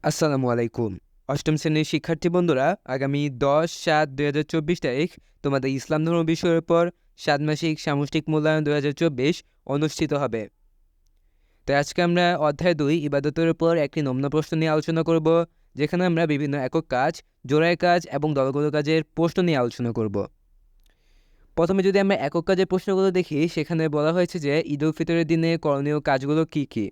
আসসালামু আলাইকুম। অষ্টম শ্রেণীর শিক্ষার্থী বন্ধুরা, আগামী ১০/৭/২০২৪ তারিখ তোমাদের ইসলাম ধর্ম বিষয়ের উপর ষান্মাসিক সামষ্টিক মূল্যায়ন ২০২৪ অনুষ্ঠিত হবে। তো আজকে আমরা অধ্যায় ২ ইবাদতের উপর একটি নমুনা প্রশ্ন নিয়ে আলোচনা করব, যেখানে আমরা বিভিন্ন একক কাজ, জোড়ায় কাজ এবং দলগত কাজের প্রশ্ন নিয়ে আলোচনা করব। প্রথমে যদি আমরা একক কাজের প্রশ্নগুলো দেখি, সেখানে বলা হয়েছে যে ঈদ উল ফিতরের দিনে করণীয় কাজগুলো কী কী।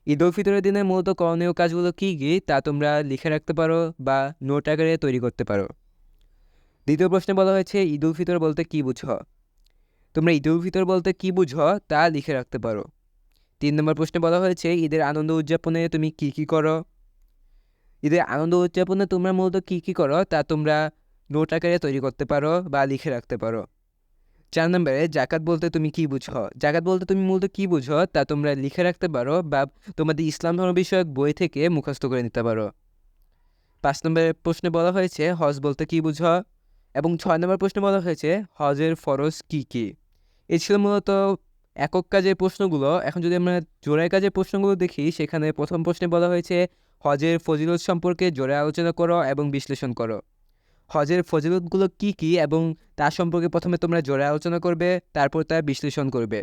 ঈদ উল ফিতরের দিনে মূলত করণীয় কাজগুলো কী কী তা তোমরা লিখে রাখতে পারো বা নোট আকারে তৈরি করতে পারো। দ্বিতীয় প্রশ্নে বলা হয়েছে ঈদ উল ফিতর বলতে কী বুঝো। তোমরা ঈদ উল ফিতর বলতে কী বুঝো তা লিখে রাখতে পারো। ৩ নম্বর প্রশ্নে বলা হয়েছে ঈদের আনন্দ উদযাপনে তুমি কী কী করো। ঈদের আনন্দ উদযাপনে তোমরা মূলত কী কী করো তা তোমরা নোট আকারে তৈরি করতে পারো বা লিখে রাখতে পারো। ৪ নম্বরে জাকাত বলতে তুমি কী বুঝো। জাকাত বলতে তুমি মূলত কী বুঝো তা তোমরা লিখে রাখতে পারো বা তোমাদের ইসলাম ধর্ম বিষয়ক বই থেকে মুখস্থ করে নিতে পারো। ৫ নম্বরের প্রশ্নে বলা হয়েছে হজ বলতে কী বুঝো, এবং ৬ নম্বর প্রশ্নে বলা হয়েছে হজের ফরজ কী কী। এই ছিল মূলত একক কাজের প্রশ্নগুলো। এখন যদি আমরা জোড়ায় কাজের প্রশ্নগুলো দেখি, সেখানে প্রথম প্রশ্নে বলা হয়েছে হজের ফজিলত সম্পর্কে জোড়ায় আলোচনা করো এবং বিশ্লেষণ করো। হজের ফজিলতগুলো কী কী এবং তার সম্পর্কে প্রথমে তোমরা জোড়ায় আলোচনা করবে, তারপর তা বিশ্লেষণ করবে।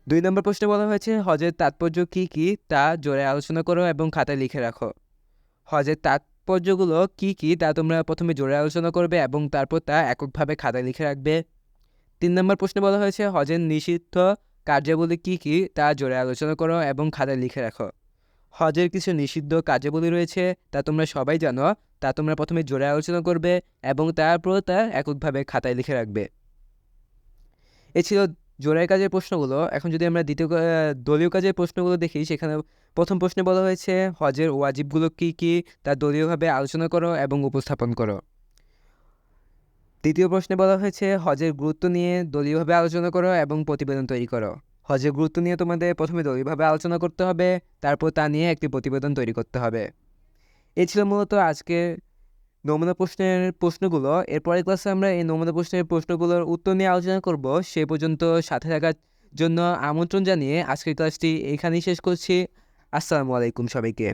২ নম্বর প্রশ্নে বলা হয়েছে হজের তাৎপর্য কী কী তা জোড়ায় আলোচনা করো এবং খাতায় লিখে রাখো। হজের তাৎপর্যগুলো কী কী তা তোমরা প্রথমে জোড়ায় আলোচনা করবে এবং তারপর তা এককভাবে খাতায় লিখে রাখবে। ৩ নম্বর প্রশ্নে বলা হয়েছে হজের নিষিদ্ধ কার্যাবলী কী কী তা জোড়ায় আলোচনা করো এবং খাতায় লিখে রাখো। হজের কিছু নিষিদ্ধ কার্যাবলী রয়েছে, তা তোমরা সবাই জানো, তা তোমরা প্রথমে জোড়ায় আলোচনা করবে এবং তারপর তা এককভাবে খাতায় লিখে রাখবে। এ ছিল জোড়ায় কাজের প্রশ্নগুলো। এখন যদি আমরা দলীয় কাজের প্রশ্নগুলো দেখি, সেখানে প্রথম প্রশ্নে বলা হয়েছে হজের ওয়াজিবগুলো কী কী তা দলীয়ভাবে আলোচনা করো এবং উপস্থাপন করো। দ্বিতীয় প্রশ্নে বলা হয়েছে হজের গুরুত্ব নিয়ে দলীয়ভাবে আলোচনা করো এবং প্রতিবেদন তৈরি করো। হজের গুরুত্ব নিয়ে তোমাদের প্রথমে দলীয়ভাবে আলোচনা করতে হবে, তারপর তা নিয়ে একটি প্রতিবেদন তৈরি করতে হবে। এ ছিল মূলত আজকে নমুনা প্রশ্নের প্রশ্নগুলো। এরপরের ক্লাসে আমরা এই নমুনা প্রশ্নের প্রশ্নগুলোর উত্তর নিয়ে আলোচনা করব। সে পর্যন্ত সাথে থাকার জন্য আমন্ত্রণ জানিয়ে আজকের ক্লাসটি এখানেই শেষ করছি। আসসালামু আলাইকুম সবাইকে।